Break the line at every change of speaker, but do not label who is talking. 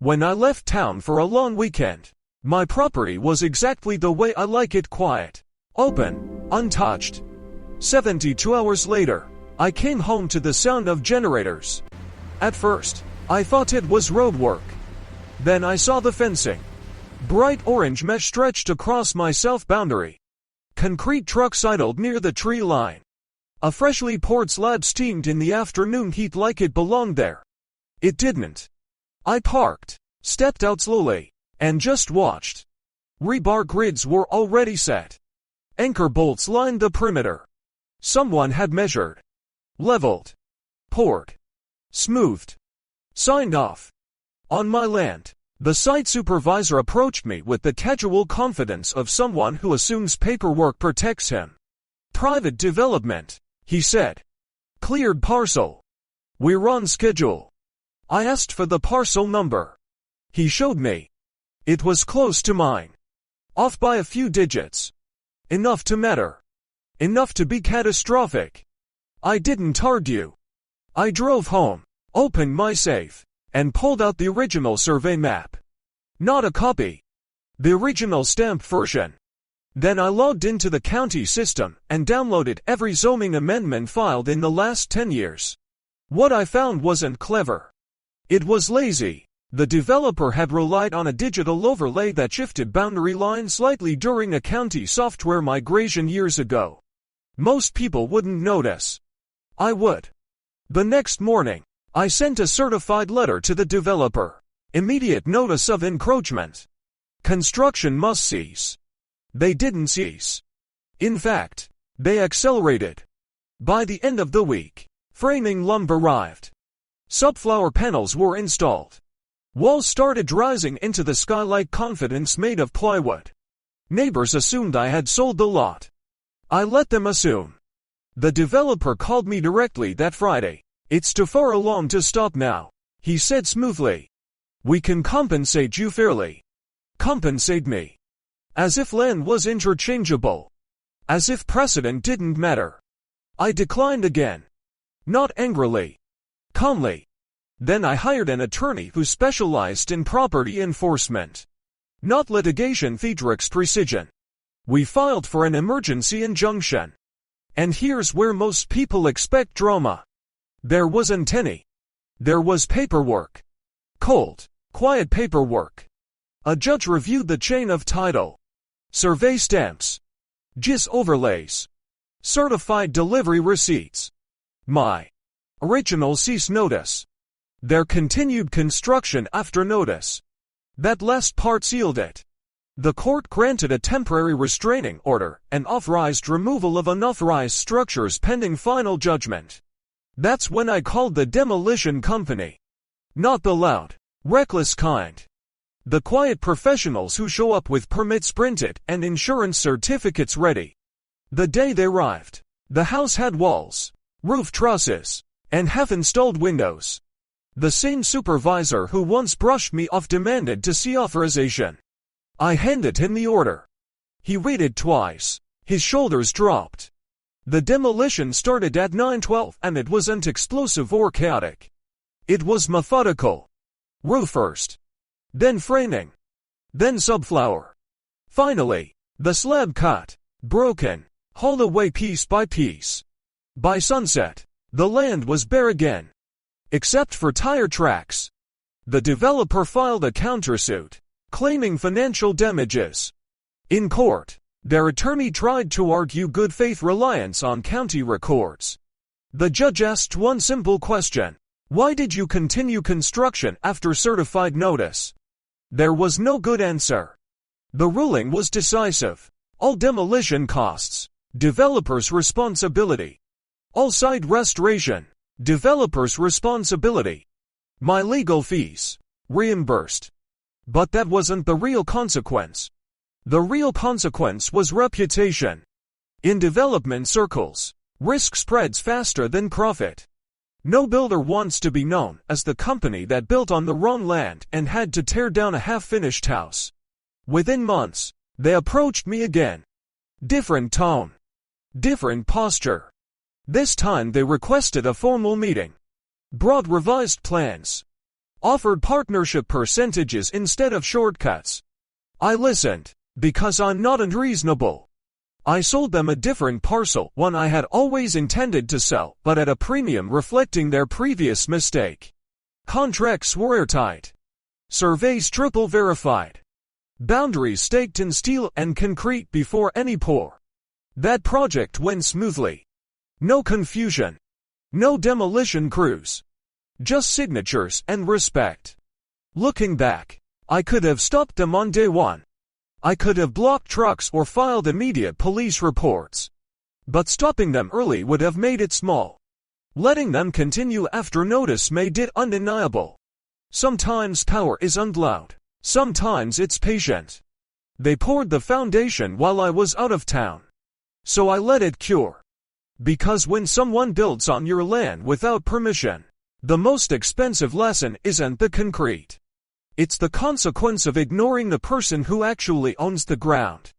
When I left town for a long weekend, my property was exactly the way I like it: quiet, open, untouched. 72 hours later, I came home to the sound of generators. At first, I thought it was road work. Then I saw the fencing. Bright orange mesh stretched across my south boundary. Concrete trucks idled near the tree line. A freshly poured slab steamed in the afternoon heat like it belonged there. It didn't. I parked, stepped out slowly, and just watched. Rebar grids were already set. Anchor bolts lined the perimeter. Someone had measured, leveled, poured, smoothed, signed off. On my land, the site supervisor approached me with the casual confidence of someone who assumes paperwork protects him. "Private development," he said. "Cleared parcel. We're on schedule." I asked for the parcel number. He showed me. It was close to mine. Off by a few digits. Enough to matter. Enough to be catastrophic. I didn't argue. I drove home, opened my safe, and pulled out the original survey map. Not a copy. The original stamped version. Then I logged into the county system and downloaded every zoning amendment filed in the last 10 years. What I found wasn't clever. It was lazy. The developer had relied on a digital overlay that shifted boundary lines slightly during a county software migration years ago. Most people wouldn't notice. I would. The next morning, I sent a certified letter to the developer. Immediate notice of encroachment. Construction must cease. They didn't cease. In fact, they accelerated. By the end of the week, framing lumber arrived. Subfloor panels were installed. Walls started rising into the sky like confidence made of plywood. Neighbors assumed I had sold the lot. I let them assume. The developer called me directly that Friday. "It's too far along to stop now," he said smoothly. "We can compensate you fairly." Compensate me. As if land was interchangeable. As if precedent didn't matter. I declined again. Not angrily. Calmly. Then I hired an attorney who specialized in property enforcement. Not litigation theatrics precision. We filed for an emergency injunction. And here's where most people expect drama. There wasn't any. There was paperwork. Cold, quiet paperwork. A judge reviewed the chain of title. Survey stamps. GIS overlays. Certified delivery receipts. My original cease notice. Their continued construction after notice. That last part sealed it. The court granted a temporary restraining order and authorized removal of unauthorized structures pending final judgment. That's when I called the demolition company. Not the loud, reckless kind. The quiet professionals who show up with permits printed and insurance certificates ready. The day they arrived, the house had walls, roof trusses, and half-installed windows. The same supervisor who once brushed me off demanded to see authorization. I handed him the order. He read it twice. His shoulders dropped. The demolition started at 9:12 and it wasn't explosive or chaotic. It was methodical. Roof first. Then framing. Then subfloor. Finally, the slab cut, broken, hauled away piece by piece. By sunset, the land was bare again. Except for tire tracks. The developer filed a countersuit, claiming financial damages. In court, their attorney tried to argue good faith reliance on county records. The judge asked one simple question. Why did you continue construction after certified notice? There was no good answer. The ruling was decisive. All demolition costs, developer's responsibility. All site restoration, developer's responsibility. My legal fees, reimbursed. But that wasn't the real consequence. The real consequence was reputation. In development circles, risk spreads faster than profit. No builder wants to be known as the company that built on the wrong land and had to tear down a half-finished house. Within months, they approached me again. Different tone. Different posture. This time they requested a formal meeting. Brought revised plans. offered partnership percentages instead of shortcuts. I listened, because I'm not unreasonable. I sold them a different parcel, one I had always intended to sell, but at a premium reflecting their previous mistake. Contracts were airtight. Surveys triple verified. Boundaries staked in steel and concrete before any pour. That project went smoothly. No confusion. No demolition crews. Just signatures and respect. Looking back, I could have stopped them on day one. I could have blocked trucks or filed immediate police reports. But stopping them early would have made it small. Letting them continue after notice made it undeniable. Sometimes power isn't loud. Sometimes it's patient. They poured the foundation while I was out of town. So I let it cure. Because when someone builds on your land without permission, the most expensive lesson isn't the concrete. It's the consequence of ignoring the person who actually owns the ground.